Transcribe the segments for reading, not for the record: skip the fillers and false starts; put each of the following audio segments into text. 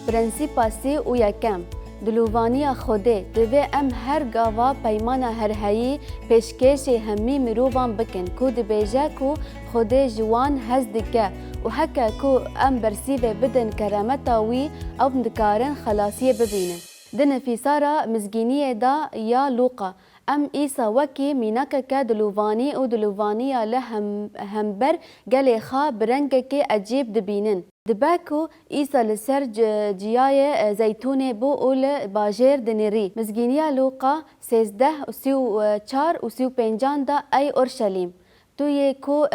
پرنسیپا سی و یکم دلووانیا خوده دوی ام هر گاوا پیمانا هر هایی پیشکش همی مروبان بکن کو دبیجه کو خوده جوان هز دکه و حکا کو ام برسیوه بدن کرامتا وی او دکارن خلاصیه ببینه. دن فیسارا مزگینیه دا یا لوقا ام ایسا وکی میناکا که دلووانی و دلووانیا لهمبر گلی خواه برنگه که عجیب دبینن. دباکو ایسا لسر جیای زیتونه بو اول باجر دنیری. مزگینیا لوقا 13 و 34 و 35 دا ای اورشلیم. توی کو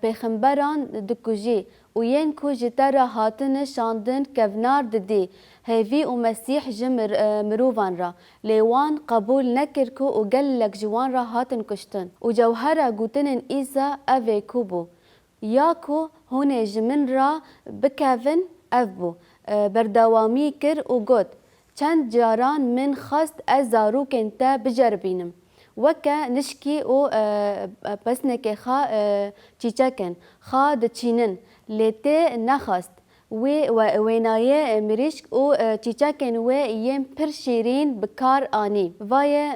پیغمبران دکوجی و ین کو جتر هاتن شاندن کونار ددی هیوی و مسیح جمر مروان را لیوان قبول نکر کو و گلک جوان را هاتن کشتن و جوهر گوتنن ایسا اوه کو بو یا کو هونه جمن را بکوین او بو بردوامی کر و گوت چند جاران من خواست از زاروکن تا بجربینم وکا نشکی و پسنک خا چیچکن خا دچینن لیته نخواست وینایه مریشک و چیچکن و یم پر شیرین بکار آنی وای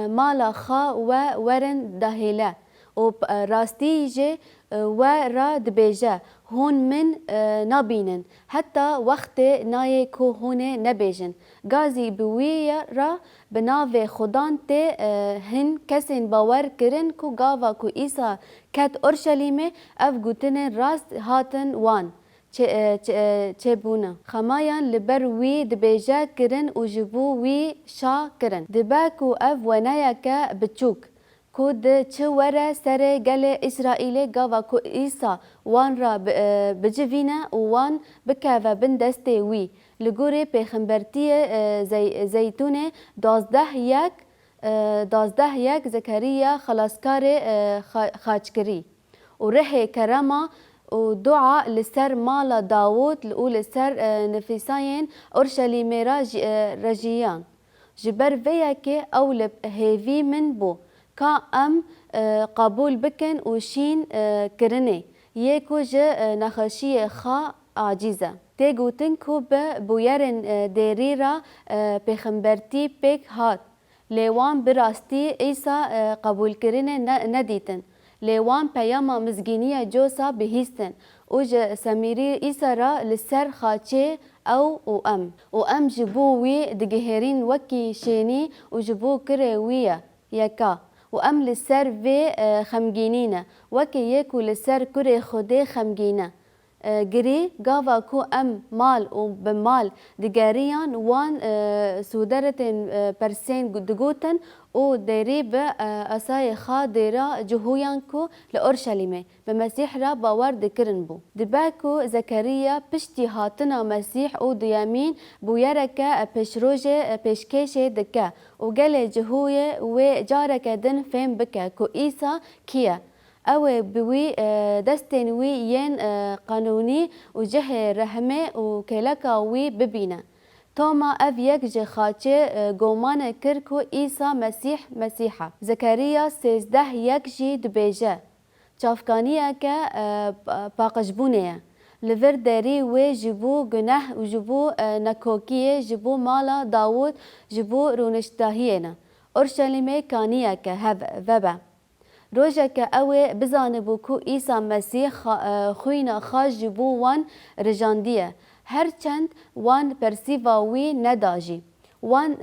مالا خا و ورن دهیله و راستی جه و را دبیجه هون من نبینن حتی وقت نای کو هونه نبیجن گازی بوی را بناو خدان ته هن کسین باور کرن کو گاوا کو ایسا کت اورشلیمه اف گوتن راست هاتن وان چه بونا خمایان لبر وی دبیجه کرن و جبو وی شا کرن دباکو اف ونایا که بچوک کود چه وره سر گل اسرائیل گاوا کو ایسا وان را بجوینه و وان بکاوه بن دسته وی لگوری پیغمبرتی زیتونه 12 یک زکریا خلاصکار خاچکری و ره کرما و دعا لسر مال داوود و لسر نفیساین اورشلیم رجیان جبر ویا که اول هیوی من بو که ام قبول بکن و شین کرنه یکو جه نخشی خا عاجزه تی گوتن کو به بویرن دیری را پیغمبرتی پیک هات لیوان براستی ایسا قبول کرنه ندیتن لیوان پیاما مزگینی جوسا بهیستن و جه سمیری ایسا را لسر خاچه او و ام جبو وی دگهرین وکی شینی و جبو کره ویه یکا و ام لسر وی خمگینینه وکی یکو لسر کره خوده خمگینه گری گاوا کو ام مال و بمال دگریان وان سودرتن پرسین دگوتن و دیری به اسای خادرا جهویان کو لأورشلیمه به مسیح را باور دکرن بو دباکو زکریا پشتی هاتنا مسیح و دیامین بویرکه پشروژه پیشکشه دکه و گل جهوی و جارکه دن فهم بکه کو ایسا کیه او بوی دستن وی ین قانونی و جه رحمه و کلکا وی ببینه توما اف یک جه خاچه گومان کر کو ایسا مسیحه زکریا 13 یک جی دبیجه چافکانیه که پاقشبونه لور داری و جبو گناه و جبو نکوکیه جبو مالا داوود جبو رونشتاهیه نه اورشلیمه کانیه که وبه روژه که اوه بزانبو کو ایسا مسیح خوینا خاش جبو وان رجاندیه هرچند وان پرسیواوی نداجی وان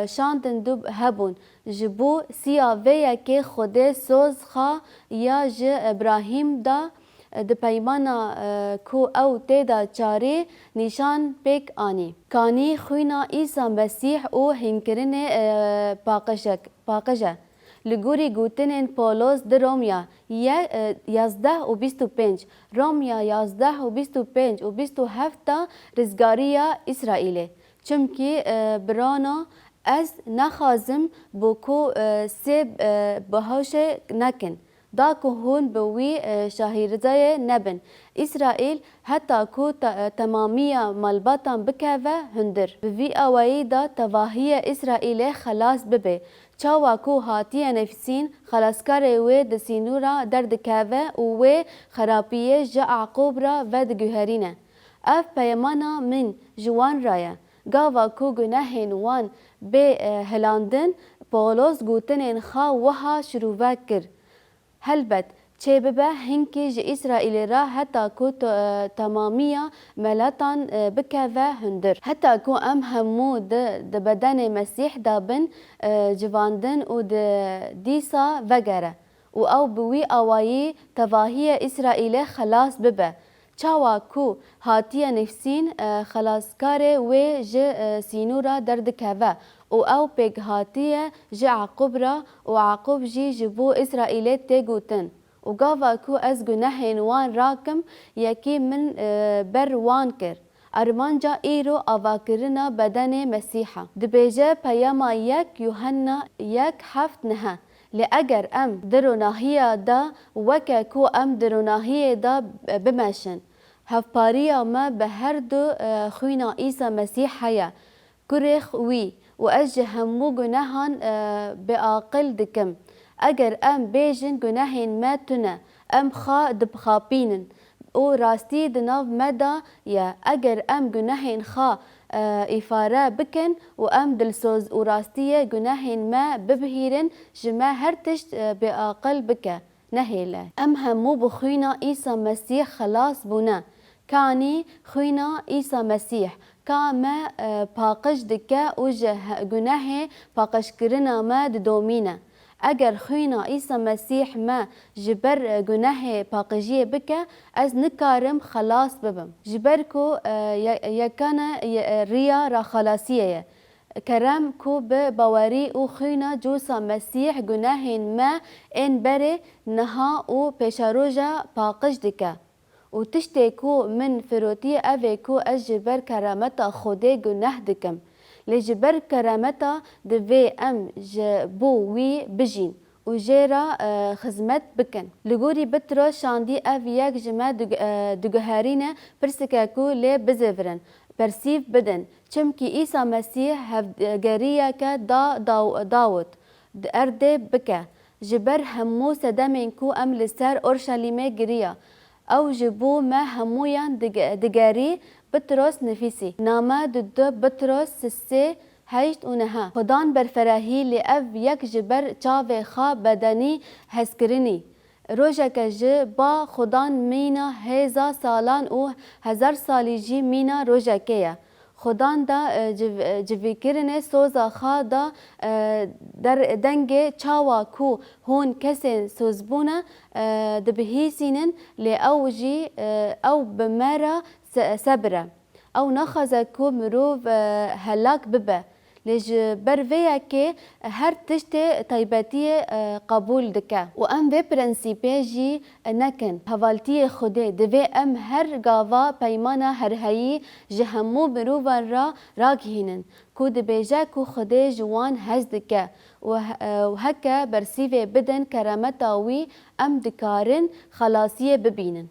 شاندن دوب هبون جبو سیاوه که خود سوز خوا یا جه ابراهیم دا د پیمانا کو او تیدا چاره نشان پیک آنی کانی خوینا ایسا مسیح او هنکرن پاقجه لگوری گوتنین پولوس در رومیا 11 و 25 رومیا 11 و 25 و 27 رزگاریا اسرائیل چمکی برانا از نخازم بوکو سب بهاش نکن دا که هون بوی شاهرزای نبن اسرائیل حتی کو تمامیه ملباتان بکوه هندر بوی آوائی دا تواهی اسرائیل خلاص ببه چاوا کو هاتیه نفسین خلاصکار و دسینورا درد کاوه و خرابیه جا عقوب را ود گوهرینه اف پیمانا من جوان رایا گاوا کو گناهین وان به هلاندن پولس گوتنین خا وها شروع کر هلبت چه ببه هنکی جه اسرائیل را حتی کو تمامیه ملتان بکه و هندر حتی کو ام همو ده بدن مسیح دابن جواندن و ده دیسا وگره و او بوی آوایی تواهی اسرائیل خلاص ببه چاوا کو هاتیه نفسین خلاصکاره و جه سینورا دردکه و او پیگ هاتیه جه عقوب را و عقوب جی جبو اسرائیل تگوتن و گاوا کو از گناهین وان راکم یکی من بر وان کر ارمانجا ایرو آواکرنا بدن مسیحا دبیجه پیاما یک یوحنا یک هفت نه لأجر ام دروناهیه دا وکه کو ام دروناهیه دا بمشن هفپاریا ما به هر دو خوینا عیسی مسیح هیا کرخ وی و از همو گناهان به عاقل دکم اگر ام بیجن گناهین ما تونه ام خا دبخابینن او راستی دناو مدا یا اگر ام گناهین خا افاره بکن و ام دلسوز و راستی گناهین ما ببهیرن جما هر تشت به عاقل بکه نهیله ام همو بخوینا عیسی مسیح خلاص بونه کانی خوینا عیسی مسیح کاما پاقش دکه و گناه پاقش کرنا ما دومینه اگر خوینا عیسی مسیح ما جبر گناه پاقجیه بکه از نکارم خلاص ببم جبر کو یکانا ریا را خلاصیه کرم کو به باوری او خوینا جوسا مسیح گناهین ما این بره نها و پیشاروجا پاقش دکه و تشتی کو من فروتی اوه کو از جبر کرامتا خوده گناه دکم لجبر کرامتا دوی ام جبو وی بجین و جیرا خدمت بکن لگوری بترو شاندی او یک جمع دگهارینه پرسکه کو لی بزفرن پرسیف بدن چمکی عیسی مسیح هفگریه که داود ارده بکه جبر همو سدمین کو ام لسر اورشلیمه گریه او جبو ما همویان دگاری بطرس نفیسی نامه دو بطرس سه هشت و نها خدان برفراهی لی او یک جبر چاوه خواه بدنی هسکرینی روژه که با خدان مینا هزا سالان و 1000 سالی جی مینا روژه که خدان دا جویکرنه سوزا خواه دا در دنگ چاوا کو هون کسین سوزبونه دبهیسینن لی او جی او بمرا صبره او نخزه کو مروف هلاک ببه لیج برویا که هر تشت طیبتی قبول دکه و ام به پرنسیپه جی نکن حوالتی خوده دوی ام هر گاوا پیمانا هر هایی جهمو مروفان را راگهینن کو دبیجه کو خوده جوان هز دکه و هکه برسیوه بدن کرامتاوی ام دکارن خلاصیه ببینن